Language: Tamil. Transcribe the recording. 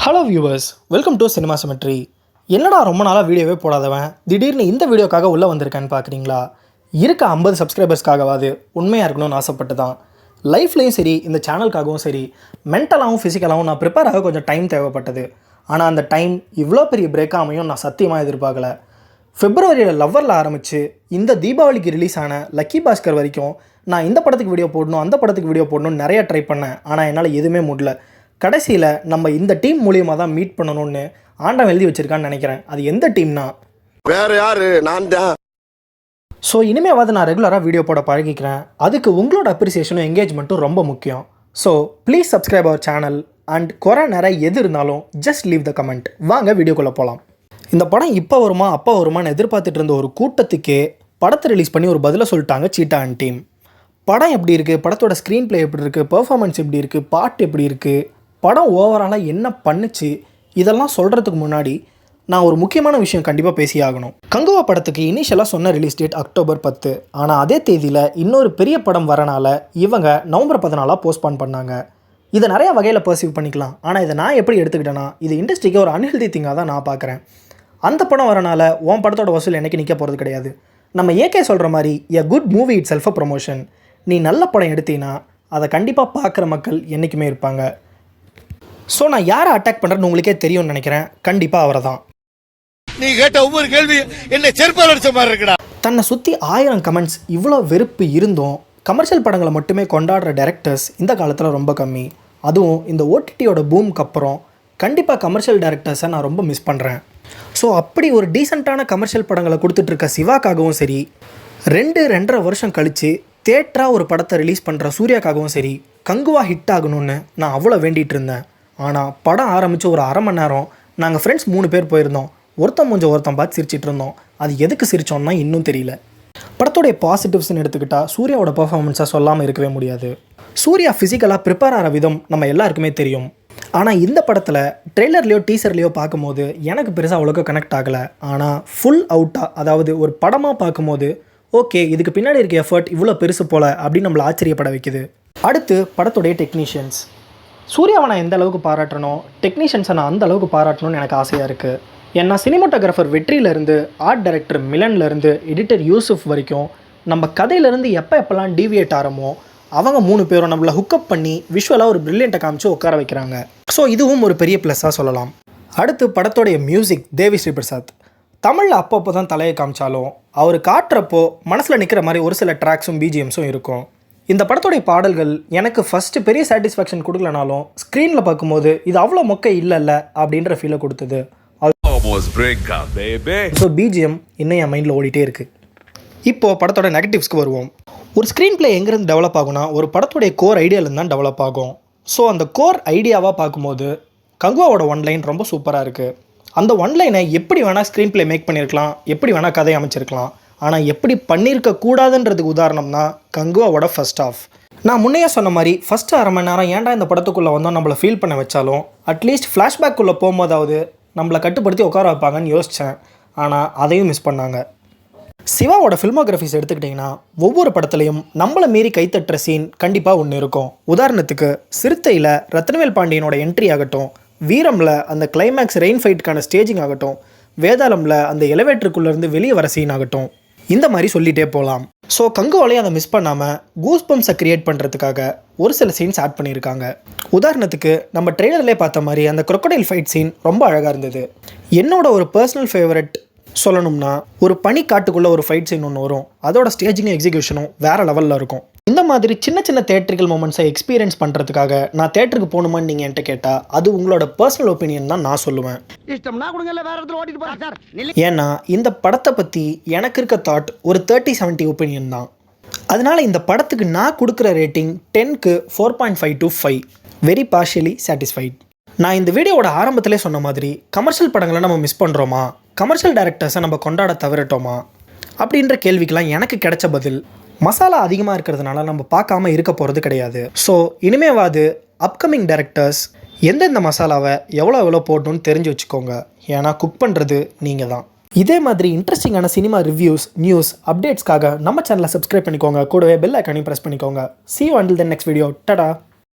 Hello viewers, welcome to cinema symmetry. என்னடா ரொம்ப நாளாக வீடியோவே போடாதவன் திடீர்னு இந்த வீடியோக்காக உள்ளே வந்திருக்கேன்னு பார்க்குறீங்களா? இருக்க 50 சப்ஸ்கிரைபர்ஸ்க்காகவாது உண்மையாக இருக்கணும்னு ஆசைப்பட்டு தான். லைஃப்லேயும் சரி, இந்த சேனலுக்காகவும் சரி, மென்டலாகவும் ஃபிசிக்கலாகவும் நான் ப்ரிப்பேர் ஆக கொஞ்சம் டைம் தேவைப்பட்டது. ஆனால் அந்த டைம் இவ்வளோ பெரிய பிரேக் ஆமையும் நான் சத்தியமாக எதிர்பார்க்கல. பிப்ரவரியில் லவ்வரில் ஆரம்பித்து இந்த தீபாவளிக்கு ரிலீஸ் ஆன லக்கி பாஸ்கர் வரைக்கும் நான் இந்த படத்துக்கு வீடியோ போடணும், அந்த படத்துக்கு வீடியோ போடணும்னு நிறையா ட்ரை பண்ணேன். ஆனால் என்னால் எதுவுமே முடியல. கடைசியில் நம்ம இந்த டீம் மூலியமாக தான் மீட் பண்ணணும்னு ஆண்டவன் எழுதி வச்சிருக்கான்னு நினைக்கிறேன். அது எந்த டீம்னா வேற யாரு, நான் தான். ஸோ இனிமேவாது நான் ரெகுலராக வீடியோ போட பழகிக்கிறேன். அதுக்கு உங்களோட அப்ரிசியேஷனும் என்கேஜ்மெண்ட்டும் ரொம்ப முக்கியம். So please subscribe our channel and குறை நிறைய எது இருந்தாலும் ஜஸ்ட் லீவ் த கமெண்ட். வாங்க வீடியோக்குள்ளே போகலாம். இந்த படம் இப்போ வருமா அப்போ வருமானு எதிர்பார்த்துட்டு இருந்த ஒரு கூட்டத்துக்கே படத்தை ரிலீஸ் பண்ணி ஒரு பதிலை சொல்லிட்டாங்க சீட்டா அண்ட் டீம். படம் எப்படி இருக்குது, படத்தோட ஸ்க்ரீன் பிளே எப்படி இருக்குது, பெர்ஃபார்மன்ஸ் எப்படி இருக்குது, பாட்டு எப்படி இருக்குது, படம் ஓவராலாக என்ன பண்ணுச்சு, இதெல்லாம் சொல்கிறதுக்கு முன்னாடி நான் ஒரு முக்கியமான விஷயம் கண்டிப்பாக பேசி ஆகணும். கங்குவா படத்துக்கு இனிஷியலாக சொன்ன ரிலீஸ் டேட் அக்டோபர் 10. ஆனால் அதே தேதியில் இன்னொரு பெரிய படம் வரனால இவங்க நவம்பர் 14 போஸ்ட்பான் பண்ணாங்க. இதை நிறையா வகையில் பர்சீவ் பண்ணிக்கலாம். ஆனால் இதை நான் எப்படி எடுத்துக்கிட்டேன்னா, இது இண்டஸ்ட்ரிக்கு ஒரு அன்ஹெல்தி திங்காக தான் நான் பார்க்குறேன். அந்த படம் வரனால உன் படத்தோட வசூல் எனக்கு நிற்க போகிறது கிடையாது. நம்ம ஏகே சொல்கிற மாதிரி a good movie it self a promotion. நீ நல்ல படம் எடுத்தீங்கன்னா அதை கண்டிப்பாக பார்க்குற மக்கள் என்றைக்குமே இருப்பாங்க. ஸோ நான் யாரை அட்டாக் பண்ணுறேன்னு உங்களுக்கே தெரியும்னு நினைக்கிறேன். கண்டிப்பாக அவரை தான். நீ கேட்ட ஒவ்வொரு கேள்வி என்ன செருப்பால் அடிச்ச மாதிரி இருக்குடா. தன்னை சுற்றி 1000 கமெண்ட்ஸ் இவ்வளோ வெறுப்பு இருந்தும் கமர்ஷியல் படங்களை மட்டுமே கொண்டாடுற டைரக்டர்ஸ் இந்த காலத்தில் ரொம்ப கம்மி. அதுவும் இந்த ஓடிடியோட பூமுக்கு அப்புறம் கண்டிப்பாக கமர்ஷியல் டைரக்டர்ஸை நான் ரொம்ப மிஸ் பண்ணுறேன். ஸோ அப்படி ஒரு டீசெண்டான கமர்ஷியல் படங்களை கொடுத்துட்ருக்க சிவாக்காகவும் சரி, 2-2.5 வருஷம் கழித்து தேட்டராக ஒரு படத்தை ரிலீஸ் பண்ணுற சூர்யாக்காகவும் சரி, கங்குவா ஹிட் ஆகணும்னு நான் அவ்வளோ வேண்டிகிட்டு இருந்தேன். ஆனால் படம் ஆரம்பித்து ஒரு அரை மணி நேரம் நாங்கள் ஃப்ரெண்ட்ஸ் 3 பேர் போயிருந்தோம். ஒருத்தன் ஒருத்தன் பார்த்து சிரிச்சிட்டு இருந்தோம். அது எதுக்கு சிரித்தோன்னா இன்னும் தெரியல. படத்தோடைய பாசிட்டிவ்ஸ்ன்னு எடுத்துக்கிட்டால் சூர்யாவோட பர்ஃபார்மன்ஸை சொல்லாமல் இருக்கவே முடியாது. சூர்யா ஃபிசிக்கலாக ப்ரிப்பேர் ஆகிற விதம் நம்ம எல்லாருக்குமே தெரியும். ஆனால் இந்த படத்தில் ட்ரெய்லர்லேயோ டீசர்லேயோ பார்க்கும்போது எனக்கு பெருசாக அவ்வளோக்கு கனெக்ட் ஆகலை. ஆனால் ஃபுல் அவுட்டாக, அதாவது ஒரு படமாக பார்க்கும்போது ஓகே, இதுக்கு பின்னாடி இருக்க எஃபர்ட் இவ்வளோ பெருசு போல் அப்படின்னு நம்மளை ஆச்சரியப்பட வைக்குது. அடுத்து படத்துடைய டெக்னீஷியன்ஸ். சூர்யாவை நான் எந்த அளவுக்கு பாராட்டணும், டெக்னீஷியன்ஸை நான் அந்த அளவுக்கு பாராட்டணும்னு எனக்கு ஆசையாக இருக்குது. ஏன்னா சினிமாட்டோகிராஃபர் வெற்றியிலேருந்து, ஆர்ட் டைரக்டர் மிலன்லேருந்து, எடிட்டர் யூசுஃப் வரைக்கும் நம்ம கதையிலேருந்து எப்போல்லாம் டீவியேட் ஆகிறோமோ அவங்க 3 பேரும் நம்மளை ஹுக்கப் பண்ணி விஷுவலாக ஒரு பிரில்லியண்ட்டை காமிச்சு உட்கார வைக்கிறாங்க. ஸோ இதுவும் ஒரு பெரிய ப்ளஸ்ஸாக சொல்லலாம். அடுத்து படத்தோடைய மியூசிக் தேவி ஸ்ரீ பிரசாத். தமிழில் அப்பப்போ தான் தலையை காமிச்சாலும் அவர் காட்டுறப்போ மனசில் நிற்கிற மாதிரி ஒரு சில ட்ராக்ஸும் பிஜிஎம்ஸும் இருக்கும். இந்த படத்தோடைய பாடல்கள் எனக்கு ஃபஸ்ட்டு பெரிய சாட்டிஸ்ஃபேக்ஷன் கொடுக்கலனாலும் ஸ்க்ரீனில் பார்க்கும்போது இது அவ்வளோ மொக்கை இல்லைல்ல அப்படின்ற ஃபீலை கொடுத்தது. ஸோ பிஜிஎம் இன்னும் என் மைண்டில் ஓடிட்டே இருக்குது. இப்போது படத்தோட நெகட்டிவ்ஸ்க்கு வருவோம். ஒரு ஸ்க்ரீன் பிளே எங்கேருந்து டெவலப் ஆகும்னா ஒரு படத்தோடைய கோர் ஐடியாவிலேருந்து தான் டெவலப் ஆகும். ஸோ அந்த கோர் ஐடியாவாக பார்க்கும்போது கங்குவாவோட ஒன்லைன் ரொம்ப சூப்பராக இருக்குது. அந்த ஒன்லைனை எப்படி வேணால் ஸ்க்ரீன் பிளே மேக் பண்ணியிருக்கலாம், எப்படி வேணால் கதை அமைச்சிருக்கலாம். ஆனால் எப்படி பண்ணியிருக்கக்கூடாதுன்றதுக்கு உதாரணம் தான் கங்குவாவோட ஃபர்ஸ்ட் ஆஃப். நான் முன்னையே சொன்ன மாதிரி ஃபஸ்ட்டு அரை மணி நேரம் ஏன்டா இந்த படத்துக்குள்ளே வந்தோம் நம்மளை ஃபீல் பண்ண வச்சாலும் அட்லீஸ்ட் ஃப்ளாஷ்பேக்குள்ளே போகும்போதாவது நம்மளை கட்டுப்படுத்தி உட்கார வைப்பாங்கன்னு யோசித்தேன். ஆனால் அதையும் மிஸ் பண்ணாங்க. சிவாவோட ஃபில்மோகிராஃபிஸ் எடுத்துக்கிட்டிங்கன்னா ஒவ்வொரு படத்துலையும் நம்மளை மீறி கைத்தட்டுற சீன் கண்டிப்பாக ஒன்று இருக்கும். உதாரணத்துக்கு சிறுத்தையில் ரத்னவேல் பாண்டியனோட என்ட்ரி ஆகட்டும், வீரமில் அந்த கிளைமேக்ஸ் ரெயின் ஃபைட்டுக்கான ஸ்டேஜிங் ஆகட்டும், வேதாளமில் அந்த எலிவேட்டருக்குள்ளேருந்து வெளியே வர சீன் ஆகட்டும், இந்த மாதிரி சொல்லிகிட்டே போகலாம். ஸோ கங்குவாலையும் அதை மிஸ் பண்ணாமல் கூஸ்பம்ஸை க்ரியேட் பண்ணுறதுக்காக ஒரு சில சீன்ஸ் ஆட் பண்ணியிருக்காங்க. உதாரணத்துக்கு நம்ம ட்ரெய்லர்லேயே பார்த்த மாதிரி அந்த crocodile ஃபைட் சீன் ரொம்ப அழகாக இருந்தது. என்னோட ஒரு பர்சனல் ஃபேவரட் சொல்லணும்னா ஒரு பனிக்காட்டுக்குள்ளே ஒரு ஃபைட் சீன் ஒன்று வரும். அதோட ஸ்டேஜிங்கும் எக்ஸிக்யூஷனும் வேறு லெவலில் இருக்கும். இந்த மாதிரி சின்ன சின்ன தேட்டரிக்கல் மூமெண்ட்ஸை எக்ஸ்பீரியன்ஸ் பண்ணுறதுக்காக நான் தேட்டருக்கு போகணுமான்னு நீங்கள் என்கிட்ட கேட்டால் அது உங்களோட பர்சனல் ஒப்பீனியன் தான் நான் சொல்லுவேன். ஏன்னா இந்த படத்தை பற்றி எனக்கு இருக்க தாட் ஒரு 30-70 ஒப்பீனியன் தான். அதனால் இந்த படத்துக்கு நான் கொடுக்குற ரேட்டிங் 10க்கு 4.5 to 5. Very partially satisfied. நான் இந்த வீடியோவோட ஆரம்பத்திலே சொன்ன மாதிரி கமர்ஷியல் படங்களை நம்ம மிஸ் பண்ணுறோமா, கமர்ஷியல் டைரக்டர்ஸை நம்ம கொண்டாட தவிரட்டோமா அப்படின்ற கேள்விக்கெல்லாம் எனக்கு கிடைச்ச பதில் மசாலா அதிகமாக இருக்கிறதுனால நம்ம பார்க்காம இருக்க போகிறது கிடையாது. ஸோ இனிமேவாது அப்கமிங் டைரக்டர்ஸ் எந்தெந்த மசாலாவை எவ்வளோ போடணும்னு தெரிஞ்சு வச்சுக்கோங்க. ஏன்னா குக் பண்ணுறது நீங்கள் தான். இதே மாதிரி இன்ட்ரெஸ்டிங்கான சினிமா ரிவ்யூஸ், நியூஸ், அப்டேட்ஸ்க்காக நம்ம சேனலை சப்ஸ்கிரைப் பண்ணிக்கோங்க. கூடவே பெல் ஐக்கானையும் ப்ரெஸ் பண்ணிக்கோங்க. See you until the next video. Ta-da!